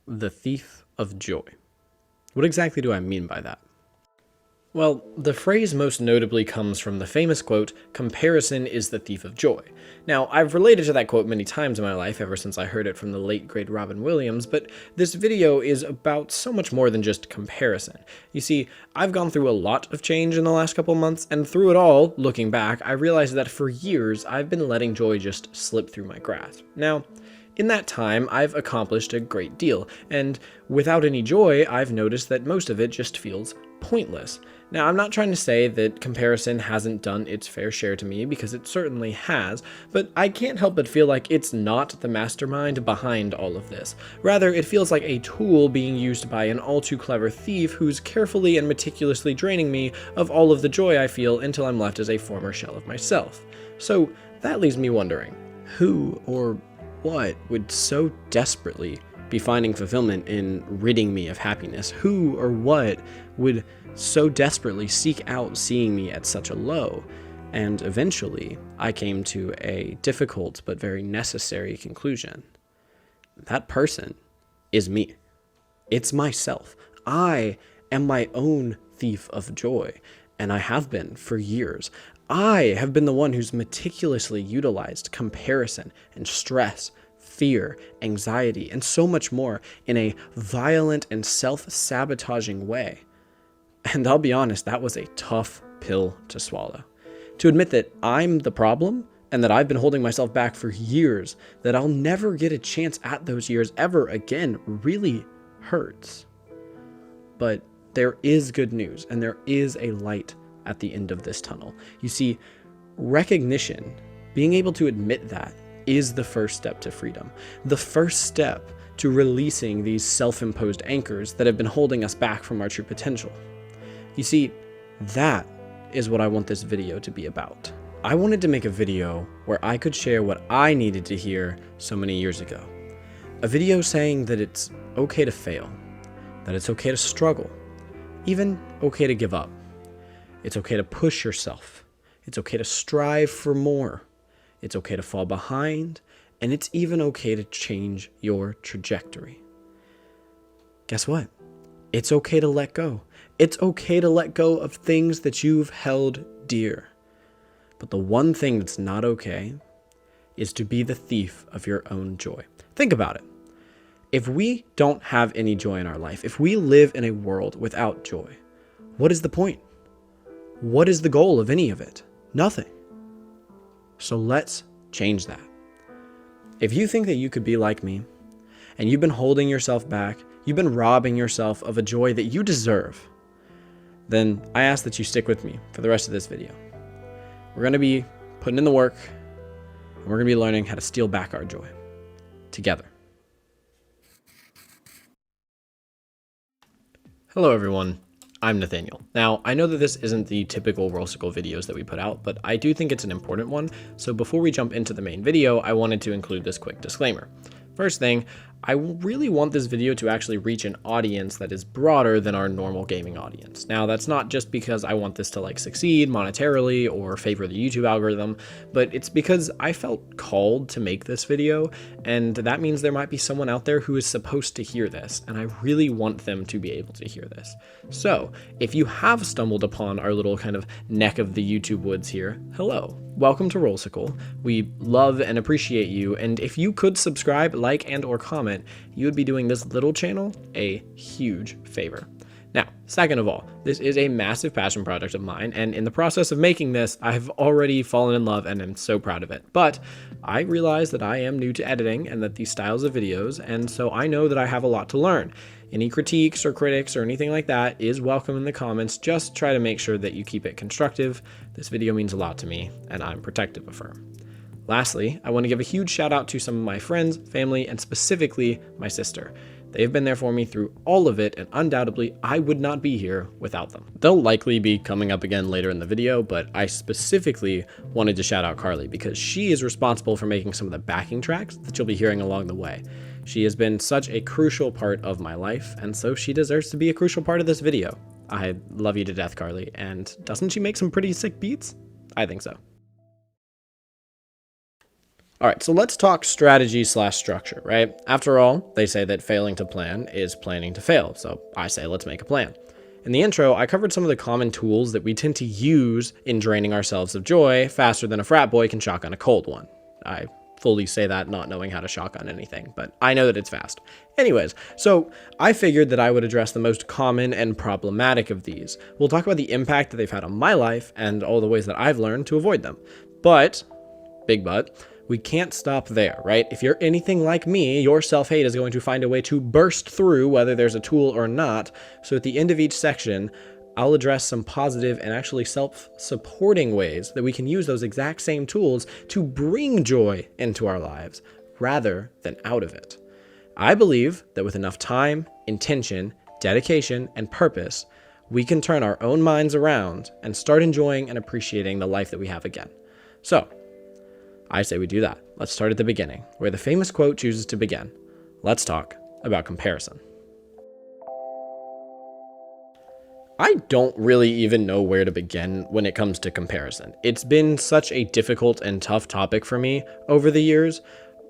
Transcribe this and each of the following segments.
The thief of joy. What exactly do I mean by that? Well, the phrase most notably comes from the famous quote, "Comparison is the thief of joy." Now, I've related to that quote many times in my life ever since I heard it from the late great Robin Williams, but this video is about so much more than just comparison. You see, I've gone through a lot of change in the last couple months, and through it all, looking back, I realized that for years I've been letting joy just slip through my grasp. Now, in that time, I've accomplished a great deal, and without any joy, I've noticed that most of it just feels pointless. Now, I'm not trying to say that comparison hasn't done its fair share to me, because it certainly has, but I can't help but feel like it's not the mastermind behind all of this. Rather, it feels like a tool being used by an all too clever thief who's carefully and meticulously draining me of all of the joy I feel until I'm left as a former shell of myself. So that leaves me wondering, who or what would so desperately be finding fulfillment in ridding me of happiness? Who or what would so desperately seek out seeing me at such a low? And eventually, I came to a difficult but very necessary conclusion. That person is me. It's myself. I am my own thief of joy, and I have been for years. I have been the one who's meticulously utilized comparison and stress, fear, anxiety, and so much more in a violent and self-sabotaging way. And I'll be honest, that was a tough pill to swallow. To admit that I'm the problem and that I've been holding myself back for years, that I'll never get a chance at those years ever again, really hurts. But there is good news, and there is a light at the end of this tunnel. You see, recognition, being able to admit that, is the first step to freedom. The first step to releasing these self-imposed anchors that have been holding us back from our true potential. You see, that is what I want this video to be about. I wanted to make a video where I could share what I needed to hear so many years ago. A video saying that it's okay to fail, that it's okay to struggle, even okay to give up. It's okay to push yourself. It's okay to strive for more. It's okay to fall behind, and it's even okay to change your trajectory. Guess what? It's okay to let go. It's okay to let go of things that you've held dear. But the one thing that's not okay is to be the thief of your own joy. Think about it. If we don't have any joy in our life, if we live in a world without joy, what is the point? What is the goal of any of it? Nothing. So let's change that. If you think that you could be like me, and you've been holding yourself back, you've been robbing yourself of a joy that you deserve, then I ask that you stick with me for the rest of this video. We're going to be putting in the work, and we're going to be learning how to steal back our joy together. Hello everyone, I'm Nathaniel. Now, I know that this isn't the typical Rollsicle videos that we put out, but I do think it's an important one, so before we jump into the main video, I wanted to include this quick disclaimer. First thing, I really want this video to actually reach an audience that is broader than our normal gaming audience. Now, that's not just because I want this to succeed monetarily or favor the YouTube algorithm, but it's because I felt called to make this video, and that means there might be someone out there who is supposed to hear this, and I really want them to be able to hear this. So, if you have stumbled upon our little kind of neck of the YouTube woods here, hello. Welcome to Rollsicle. We love and appreciate you, and if you could subscribe, like, and or comment, you would be doing this little channel a huge favor. Now, second of all, this is a massive passion project of mine, and in the process of making this, I've already fallen in love and am so proud of it. But I realize that I am new to editing and that these styles of videos, and so I know that I have a lot to learn. Any critiques or critics or anything like that is welcome in the comments. Just try to make sure that you keep it constructive. This video means a lot to me, and I'm protective of her. Lastly, I want to give a huge shout out to some of my friends, family, and specifically my sister. They've been there for me through all of it, and undoubtedly, I would not be here without them. They'll likely be coming up again later in the video, but I specifically wanted to shout out Carly because she is responsible for making some of the backing tracks that you'll be hearing along the way. She has been such a crucial part of my life, and so she deserves to be a crucial part of this video. I love you to death, Carly, and doesn't she make some pretty sick beats? I think so. All right, so let's talk strategy slash structure, right? After all, they say that failing to plan is planning to fail. So I say, let's make a plan. In the intro, I covered some of the common tools that we tend to use in draining ourselves of joy faster than a frat boy can shotgun a cold one. I fully say that not knowing how to shotgun anything, but I know that it's fast. Anyways, so I figured that I would address the most common and problematic of these. We'll talk about the impact that they've had on my life and all the ways that I've learned to avoid them. But, big but, we can't stop there, right? If you're anything like me, your self-hate is going to find a way to burst through whether there's a tool or not. So at the end of each section, I'll address some positive and actually self-supporting ways that we can use those exact same tools to bring joy into our lives rather than out of it. I believe that with enough time, intention, dedication, and purpose, we can turn our own minds around and start enjoying and appreciating the life that we have again. So, I say we do that. Let's start at the beginning, where the famous quote chooses to begin. Let's talk about comparison. I don't really even know where to begin when it comes to comparison. It's been such a difficult and tough topic for me over the years,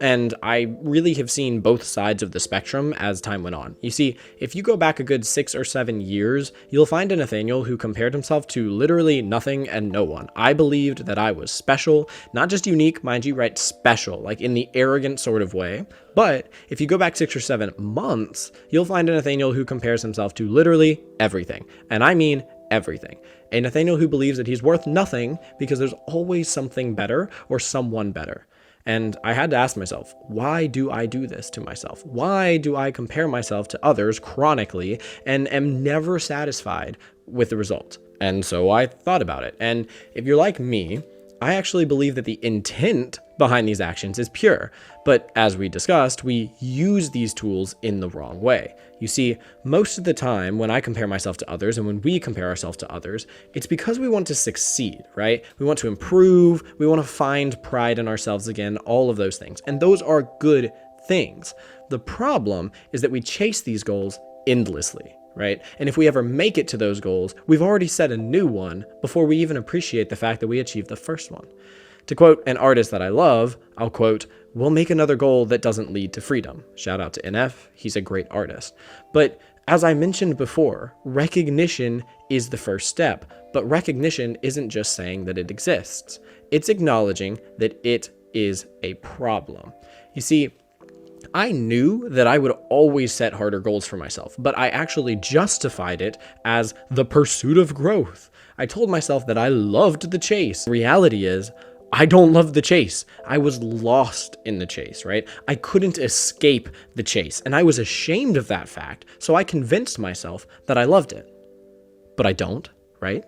and I really have seen both sides of the spectrum as time went on. You see, if you go back a good 6 or 7 years, you'll find a Nathaniel who compared himself to literally nothing and no one. I believed that I was special, not just unique, mind you, right? Special, like in the arrogant sort of way. But if you go back 6 or 7 months, you'll find a Nathaniel who compares himself to literally everything. And I mean everything. A Nathaniel who believes that he's worth nothing because there's always something better or someone better. And I had to ask myself, why do I do this to myself? Why do I compare myself to others chronically and am never satisfied with the result? And so I thought about it. And if you're like me, I actually believe that the intent behind these actions is pure. But as we discussed, we use these tools in the wrong way. You see, most of the time when I compare myself to others and when we compare ourselves to others, it's because we want to succeed, right? We want to improve, we want to find pride in ourselves again, all of those things. And those are good things. The problem is that we chase these goals endlessly, right? And if we ever make it to those goals, we've already set a new one before we even appreciate the fact that we achieved the first one. To quote an artist that I love, I'll quote, "We'll make another goal that doesn't lead to freedom." Shout out to NF, he's a great artist. But as I mentioned before, recognition is the first step, but recognition isn't just saying that it exists. It's acknowledging that it is a problem. You see, I knew that I would always set harder goals for myself, but I actually justified it as the pursuit of growth. I told myself that I loved the chase. Reality is, I don't love the chase. I was lost in the chase, right? I couldn't escape the chase, and I was ashamed of that fact, so I convinced myself that I loved it. But I don't, right?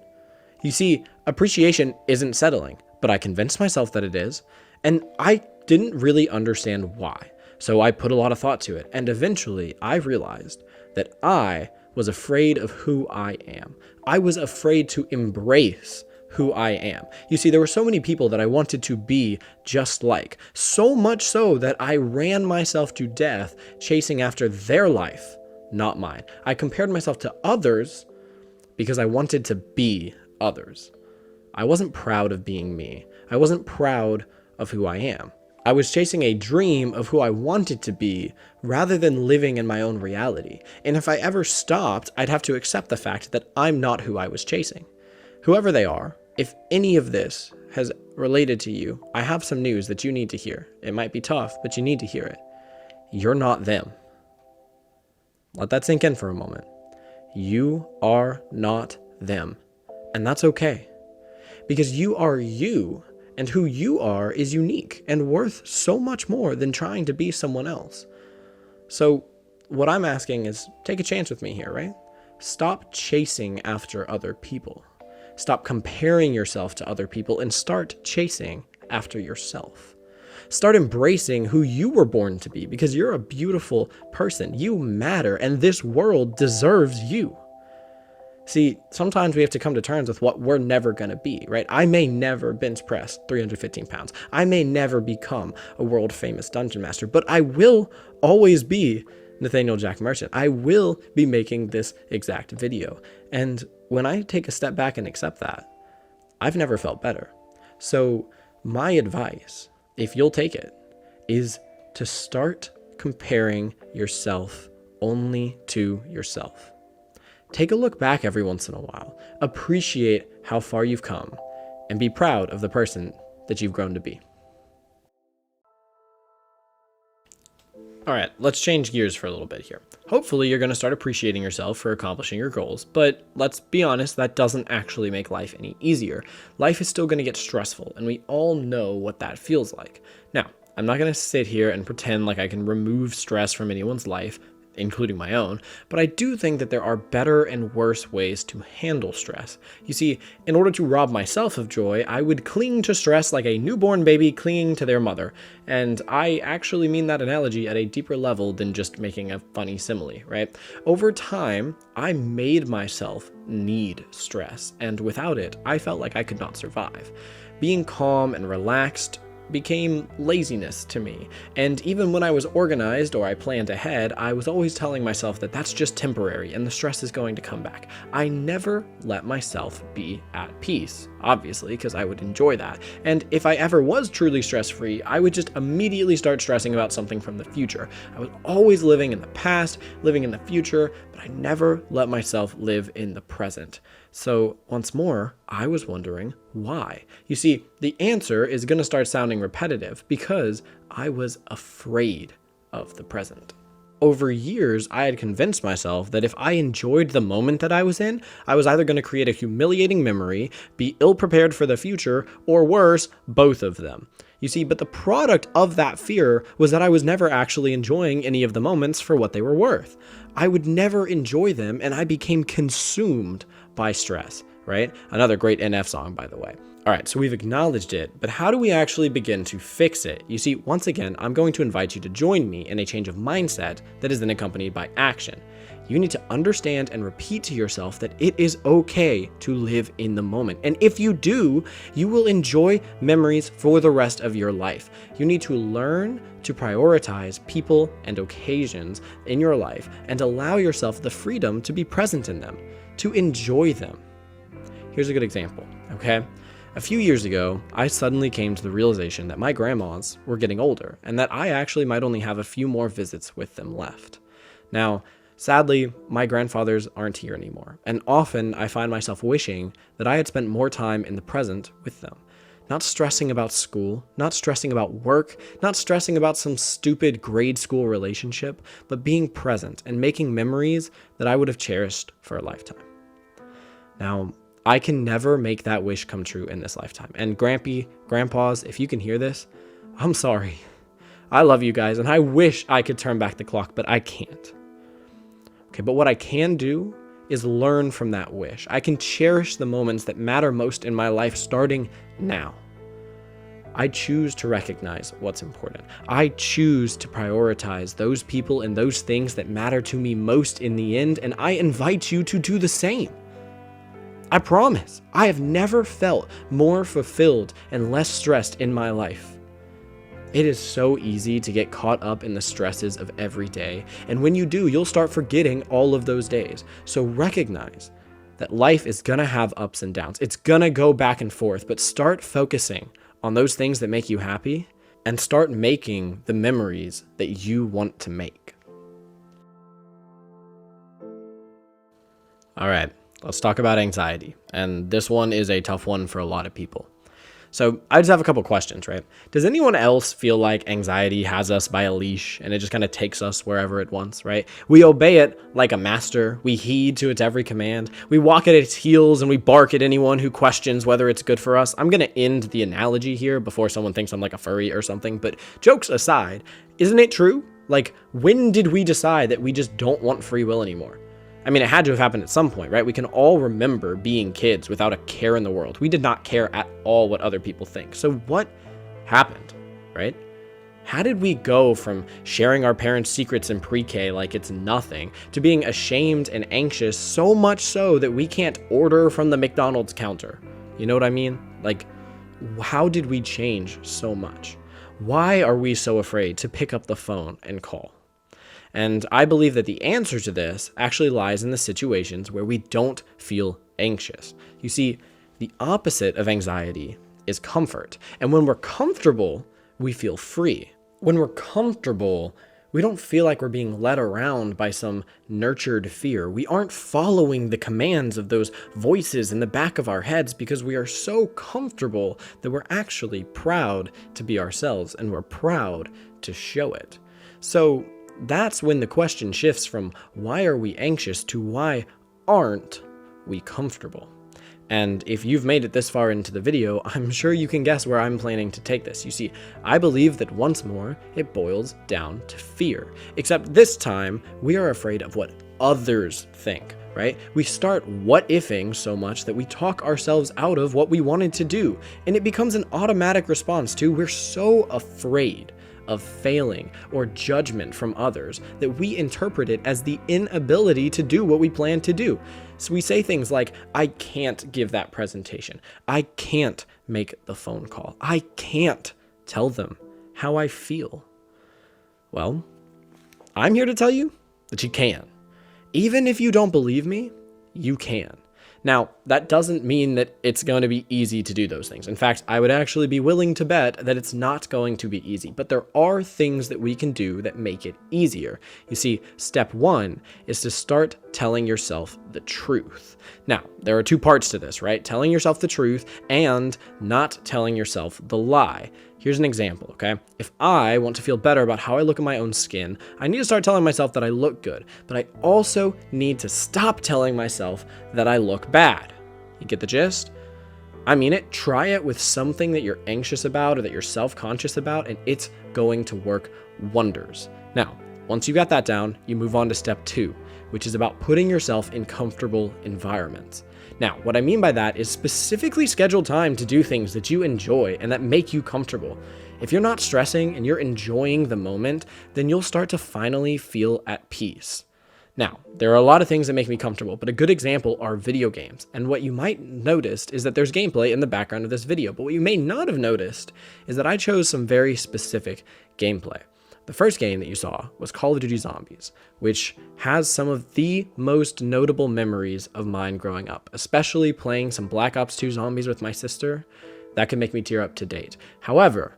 You see, appreciation isn't settling, but I convinced myself that it is, and I didn't really understand why. So I put a lot of thought to it, and eventually I realized that I was afraid of who I am. I was afraid to embrace who I am. You see, there were so many people that I wanted to be just like, so much so that I ran myself to death chasing after their life, not mine. I compared myself to others because I wanted to be others. I wasn't proud of being me. I wasn't proud of who I am. I was chasing a dream of who I wanted to be rather than living in my own reality. And if I ever stopped, I'd have to accept the fact that I'm not who I was chasing. Whoever they are, if any of this has related to you, I have some news that you need to hear. It might be tough, but you need to hear it. You're not them. Let that sink in for a moment. You are not them. And that's okay. Because you are you. And who you are is unique and worth so much more than trying to be someone else. So what I'm asking is, take a chance with me here, right? Stop chasing after other people. Stop comparing yourself to other people and start chasing after yourself. Start embracing who you were born to be because you're a beautiful person. You matter, and this world deserves you. See, sometimes we have to come to terms with what we're never going to be, right? I may never bench press 315 pounds. I may never become a world famous dungeon master, but I will always be Nathaniel Jack Merchant. I will be making this exact video. And when I take a step back and accept that, I've never felt better. So my advice if you'll take it, is to start comparing yourself only to yourself. Take a look back every once in a while, appreciate how far you've come, and be proud of the person that you've grown to be. All right, let's change gears for a little bit here. Hopefully you're going to start appreciating yourself for accomplishing your goals, but let's be honest, that doesn't actually make life any easier. Life is still going to get stressful, and we all know what that feels like. Now, I'm not going to sit here and pretend like I can remove stress from anyone's life, including my own, but I do think that there are better and worse ways to handle stress. You see, in order to rob myself of joy, I would cling to stress like a newborn baby clinging to their mother. And I actually mean that analogy at a deeper level than just making a funny simile, right? Over time, I made myself need stress, and without it, I felt like I could not survive. Being calm and relaxed became laziness to me. And even when I was organized or I planned ahead, I was always telling myself that that's just temporary and the stress is going to come back. I never let myself be at peace, obviously, because I would enjoy that. And if I ever was truly stress-free, I would just immediately start stressing about something from the future. I was always living in the past, living in the future, but I never let myself live in the present. So once more, I was wondering why. You see, the answer is going to start sounding repetitive because I was afraid of the present. Over years, I had convinced myself that if I enjoyed the moment that I was in, I was either going to create a humiliating memory, be ill-prepared for the future, or worse, both of them. You see, but the product of that fear was that I was never actually enjoying any of the moments for what they were worth. I would never enjoy them, and I became consumed by stress, right? Another great NF song, by the way. All right, so we've acknowledged it, but how do we actually begin to fix it? You see, once again, I'm going to invite you to join me in a change of mindset that is then accompanied by action. You need to understand and repeat to yourself that it is okay to live in the moment. And if you do, you will enjoy memories for the rest of your life. You need to learn to prioritize people and occasions in your life and allow yourself the freedom to be present in them, to enjoy them. Here's a good example, okay? A few years ago, I suddenly came to the realization that my grandmas were getting older and that I actually might only have a few more visits with them left. Now, sadly, my grandfathers aren't here anymore, and often I find myself wishing that I had spent more time in the present with them. Not stressing about school, not stressing about work, not stressing about some stupid grade school relationship, but being present and making memories that I would have cherished for a lifetime. Now, I can never make that wish come true in this lifetime. And grandpas, if you can hear this, I'm sorry. I love you guys, and I wish I could turn back the clock, but I can't. Okay, but what I can do is learn from that wish. I can cherish the moments that matter most in my life starting now. I choose to recognize what's important. I choose to prioritize those people and those things that matter to me most in the end, and I invite you to do the same. I promise, I have never felt more fulfilled and less stressed in my life. It is so easy to get caught up in the stresses of every day, and when you do, you'll start forgetting all of those days. So recognize that life is gonna have ups and downs. It's gonna go back and forth, but start focusing on those things that make you happy and start making the memories that you want to make. All right. Let's talk about anxiety. And this one is a tough one for a lot of people. So I just have a couple questions, right? Does anyone else feel like anxiety has us by a leash and it just kind of takes us wherever it wants, right? We obey it like a master. We heed to its every command. We walk at its heels and we bark at anyone who questions whether it's good for us. I'm going to end the analogy here before someone thinks I'm like a furry or something. But jokes aside, isn't it true? Like, when did we decide that we just don't want free will anymore? I mean, it had to have happened at some point, right? We can all remember being kids without a care in the world. We did not care at all what other people think. So what happened, right? How did we go from sharing our parents' secrets in pre-K like it's nothing to being ashamed and anxious, so much so that we can't order from the McDonald's counter? You know what I mean? Like, how did we change so much? Why are we so afraid to pick up the phone and call? And I believe that the answer to this actually lies in the situations where we don't feel anxious. You see, the opposite of anxiety is comfort. And when we're comfortable, we feel free. When we're comfortable, we don't feel like we're being led around by some nurtured fear. We aren't following the commands of those voices in the back of our heads because we are so comfortable that we're actually proud to be ourselves and we're proud to show it. So that's when the question shifts from why are we anxious to why aren't we comfortable? And if you've made it this far into the video, I'm sure you can guess where I'm planning to take this. You see, I believe that once more, it boils down to fear. Except this time, we are afraid of what others think, right? We start what-ifing so much that we talk ourselves out of what we wanted to do. And it becomes an automatic response to we're so afraid of failing or judgment from others that we interpret it as the inability to do what we plan to do. So we say things like, I can't give that presentation. I can't make the phone call. I can't tell them how I feel. Well, I'm here to tell you that you can. Even if you don't believe me, you can. Now, that doesn't mean that it's going to be easy to do those things. In fact, I would actually be willing to bet that it's not going to be easy, but there are things that we can do that make it easier. You see, step one is to start telling yourself the truth. Now, there are two parts to this, right? Telling yourself the truth and not telling yourself the lie. Here's an example, okay? If I want to feel better about how I look at my own skin, I need to start telling myself that I look good, but I also need to stop telling myself that I look bad. You get the gist? I mean it. Try it with something that you're anxious about or that you're self-conscious about, and it's going to work wonders. Now, once you got that down, you move on to step two, which is about putting yourself in comfortable environments. Now, what I mean by that is specifically schedule time to do things that you enjoy and that make you comfortable. If you're not stressing and you're enjoying the moment, then you'll start to finally feel at peace. Now, there are a lot of things that make me comfortable, but a good example are video games. And what you might notice is that there's gameplay in the background of this video, but what you may not have noticed is that I chose some very specific gameplay. The first game that you saw was Call of Duty Zombies, which has some of the most notable memories of mine growing up, especially playing some Black Ops 2 Zombies with my sister. That could make me tear up to date. However,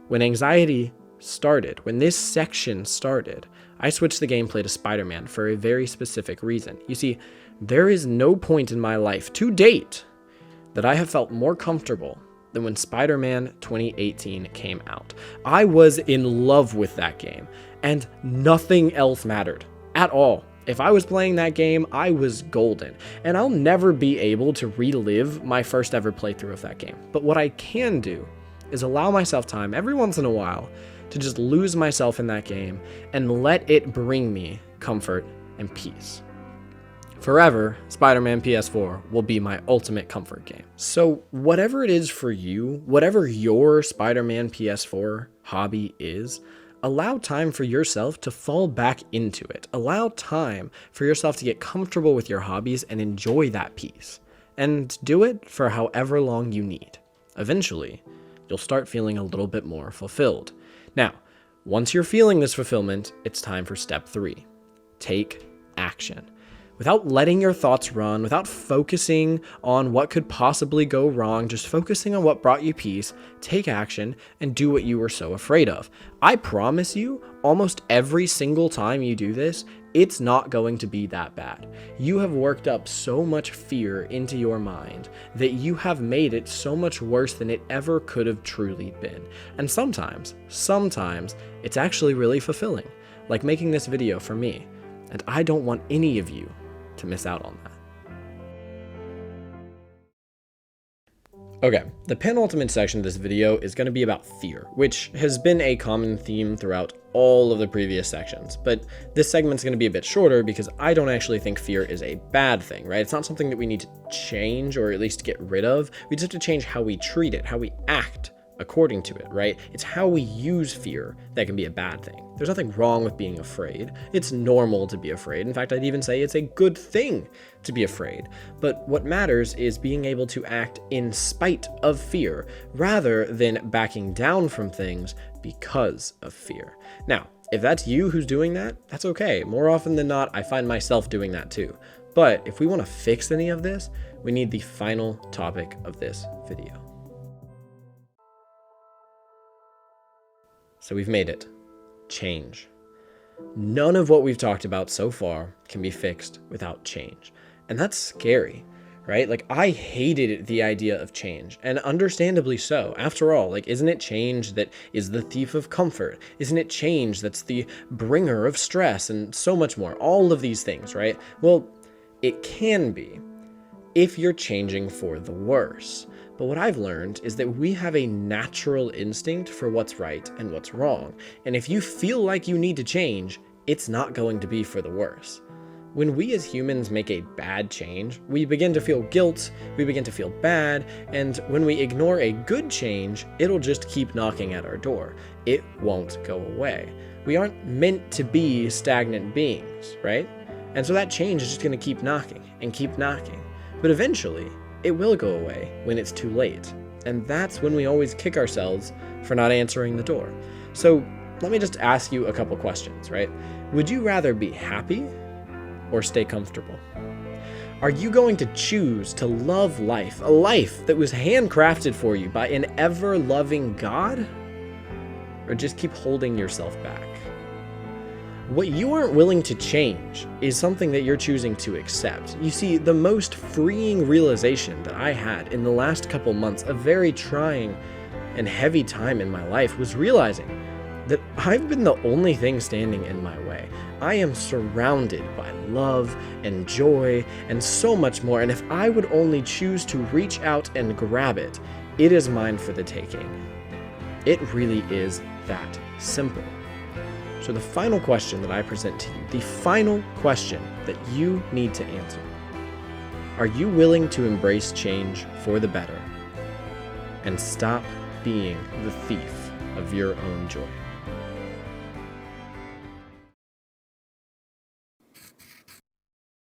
when anxiety started, when this section started, I switched the gameplay to Spider-Man for a very specific reason. You see, there is no point in my life to date that I have felt more comfortable than when Spider-Man 2018 came out. I was in love with that game, and nothing else mattered at all. If I was playing that game, I was golden, and I'll never be able to relive my first ever playthrough of that game. But what I can do is allow myself time every once in a while to just lose myself in that game and let it bring me comfort and peace. Forever, Spider-Man PS4 will be my ultimate comfort game. So whatever it is for you, whatever your Spider-Man PS4 hobby is, allow time for yourself to fall back into it. Allow time for yourself to get comfortable with your hobbies and enjoy that peace. And do it for however long you need. Eventually, you'll start feeling a little bit more fulfilled. Now, once you're feeling this fulfillment, it's time for step 3. Take action. Without letting your thoughts run, without focusing on what could possibly go wrong, just focusing on what brought you peace, take action and do what you were so afraid of. I promise you, almost every single time you do this, it's not going to be that bad. You have worked up so much fear into your mind that you have made it so much worse than it ever could have truly been. And sometimes it's actually really fulfilling, like making this video for me. And I don't want any of you to miss out on that. Okay, the penultimate section of this video is going to be about fear, which has been a common theme throughout all of the previous sections, but this segment's going to be a bit shorter because I don't actually think fear is a bad thing, right? It's not something that we need to change or at least get rid of. We just have to change how we treat it, how we act according to it, right? It's how we use fear that can be a bad thing. There's nothing wrong with being afraid. It's normal to be afraid. In fact, I'd even say it's a good thing to be afraid. But what matters is being able to act in spite of fear rather than backing down from things because of fear. Now, if that's you who's doing that, that's okay. More often than not, I find myself doing that too. But if we want to fix any of this, we need the final topic of this video. So we've made it. Change. None of what we've talked about so far can be fixed without change. And that's scary, right? Like, I hated the idea of change, and understandably so. After all, like, isn't it change that is the thief of comfort? Isn't it change that's the bringer of stress and so much more? All of these things, right? Well, it can be if you're changing for the worse. But what I've learned is that we have a natural instinct for what's right and what's wrong. And if you feel like you need to change, it's not going to be for the worse. When we as humans make a bad change, we begin to feel guilt, we begin to feel bad, and when we ignore a good change, it'll just keep knocking at our door. It won't go away. We aren't meant to be stagnant beings, right? And so that change is just going to keep knocking and keep knocking. But eventually, it will go away when it's too late. And that's when we always kick ourselves for not answering the door. So let me just ask you a couple questions, right? Would you rather be happy or stay comfortable? Are you going to choose to love life, a life that was handcrafted for you by an ever-loving God? Or just keep holding yourself back? What you aren't willing to change is something that you're choosing to accept. You see, the most freeing realization that I had in the last couple months, a very trying and heavy time in my life, was realizing that I've been the only thing standing in my way. I am surrounded by love and joy and so much more, and if I would only choose to reach out and grab it, it is mine for the taking. It really is that simple. So the final question that I present to you, the final question that you need to answer, are you willing to embrace change for the better and stop being the thief of your own joy?